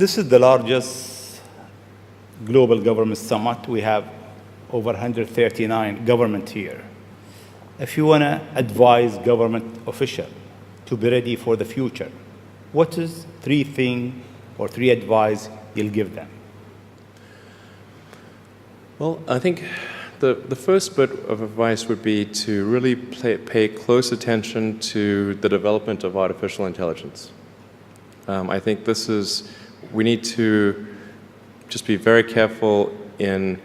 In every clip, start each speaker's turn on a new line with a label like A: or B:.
A: This is the largest global government summit. We have over 139 government here. If you want to advise government official to be ready for the future, what is three things or three advice you'll give them?
B: Well, I think the first bit of advice would be to really pay close attention to the development of artificial intelligence. I think we need to just be very careful in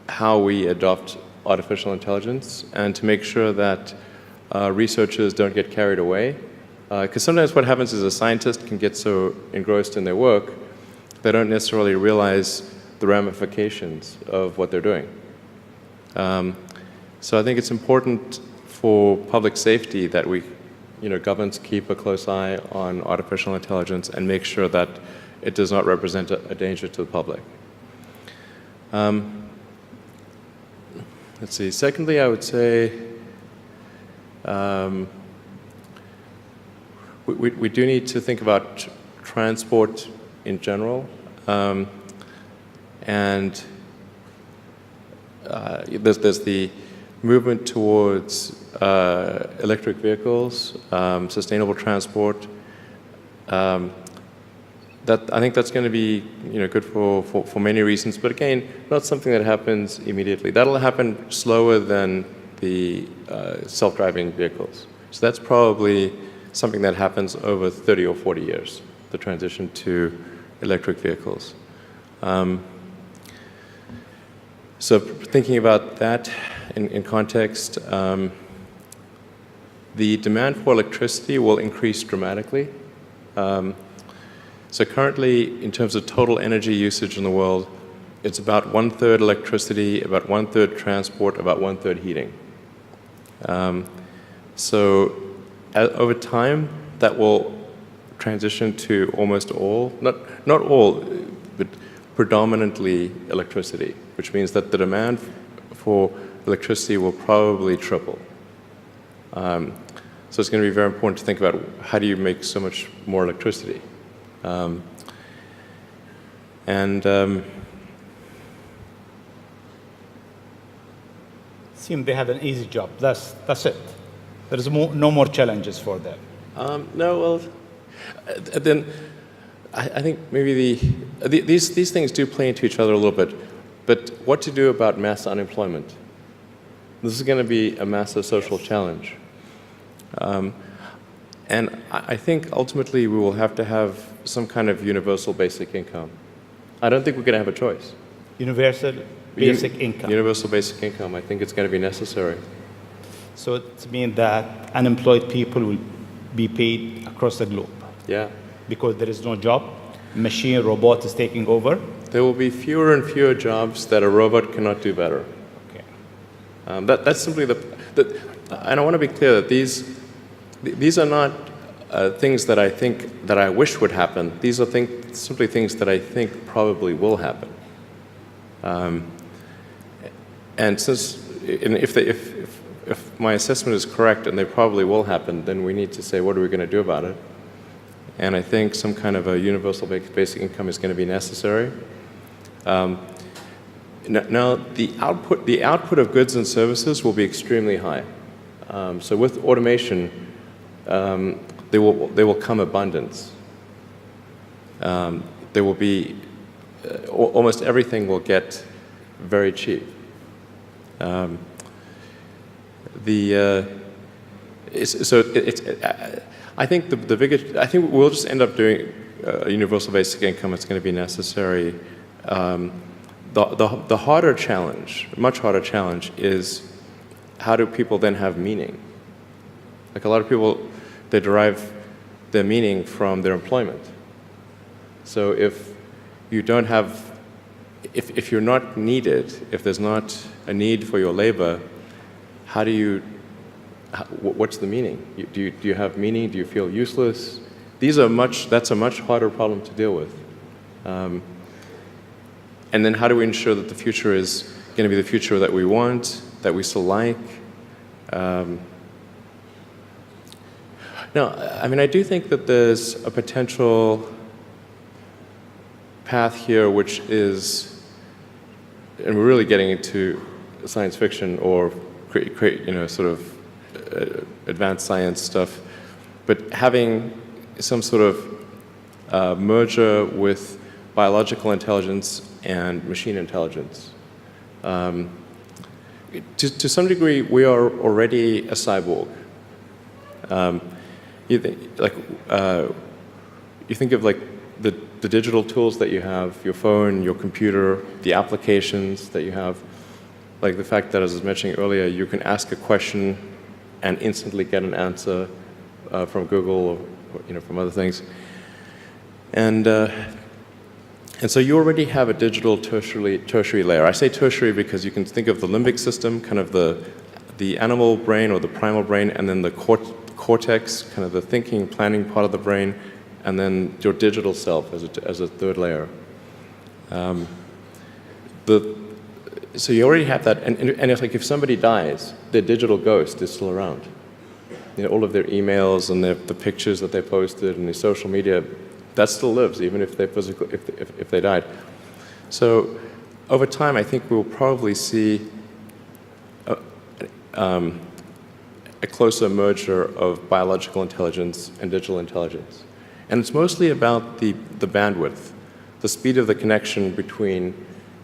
B: how we adopt artificial intelligence and to make sure that researchers don't get carried away. Because sometimes what happens is a scientist can get so engrossed in their work, they don't necessarily realize the ramifications of what they're doing. So I think it's important for public safety that governments keep a close eye on artificial intelligence and make sure that it does not represent a danger to the public. Let's see. Secondly, I would say we do need to think about transport in general. And there's the movement towards electric vehicles, sustainable transport. I think that's going to be good for many reasons, but again, not something that happens immediately. That'll happen slower than the self-driving vehicles. So that's probably something that happens over 30 or 40 years, the transition to electric vehicles. So thinking about that in context, the demand for electricity will increase dramatically. So currently, in terms of total energy usage in the world, it's about 1/3 electricity, about 1/3 transport, about 1/3 heating. So over time, that will transition to almost all, not all, but predominantly electricity, which means that the demand for electricity will probably triple. So it's going to be very important to think about how do you make so much more electricity.
A: Seem they have an easy job. That's it. There's no more challenges for them.
B: No, well, then I think maybe these things do play into each other a little bit. But what to do about mass unemployment? This is going to be a massive social challenge. And I think ultimately we will have to have some kind of universal basic income. I don't think we're going to have a choice.
A: Universal basic income.
B: Universal basic income. I think it's going to be necessary.
A: So it means that unemployed people will be paid across the globe.
B: Yeah.
A: Because there is no job, robot is taking over.
B: There will be fewer and fewer jobs that a robot cannot do better.
A: Okay.
B: That's simply and I want to be clear that these are not things that I wish would happen. These are simply things that I think probably will happen. And if my assessment is correct and they probably will happen, then we need to say, what are we going to do about it? And I think some kind of a universal basic income is going to be necessary. Now, the output of goods and services will be extremely high. So with automation, there will come abundance. There will be almost everything will get very cheap. I think we'll just end up doing a universal basic income. It's going to be necessary. The harder challenge, much harder challenge, is how do people then have meaning? Like a lot of people, they derive their meaning from their employment. So if you don't have, if you're not needed, if there's not a need for your labor, what's the meaning? Do you have meaning? Do you feel useless? That's a much harder problem to deal with. And then how do we ensure that the future is going to be the future that we want, that we still like? No, I mean, I do think that there's a potential path here, which is, and we're really getting into science fiction or sort of advanced science stuff, but having some sort of merger with biological intelligence and machine intelligence. To some degree, we are already a cyborg. You think of like the digital tools that you have, your phone, your computer, the applications that you have, like the fact that, as I was mentioning earlier, you can ask a question and instantly get an answer from Google or from other things. And so you already have a digital tertiary layer. I say tertiary because you can think of the limbic system, kind of the animal brain or the primal brain, and then the cortex, kind of the thinking, planning part of the brain, and then your digital self as a third layer. So you already have that, and it's like if somebody dies, their digital ghost is still around. All of their emails and the pictures that they posted and their social media, that still lives, even if if they died. So over time, I think we'll probably see a closer merger of biological intelligence and digital intelligence. And it's mostly about the bandwidth, the speed of the connection between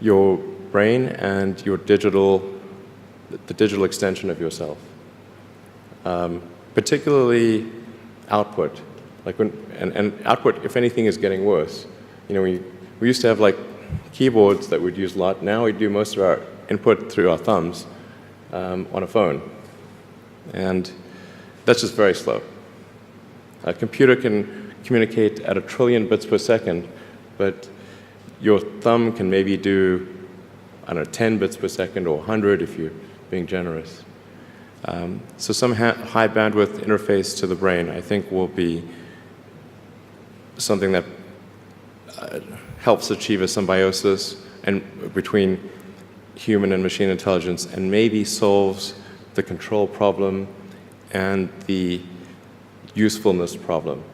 B: your brain and your the digital extension of yourself. Particularly output. And output, if anything, is getting worse. We used to have like keyboards that we'd use a lot. Now we do most of our input through our thumbs on a phone. And that's just very slow. A computer can communicate at 1 trillion bits per second, but your thumb can maybe do, 10 bits per second or 100 if you're being generous. So some high bandwidth interface to the brain, I think, will be something that helps achieve a symbiosis between human and machine intelligence, and maybe solves the control problem and the usefulness problem.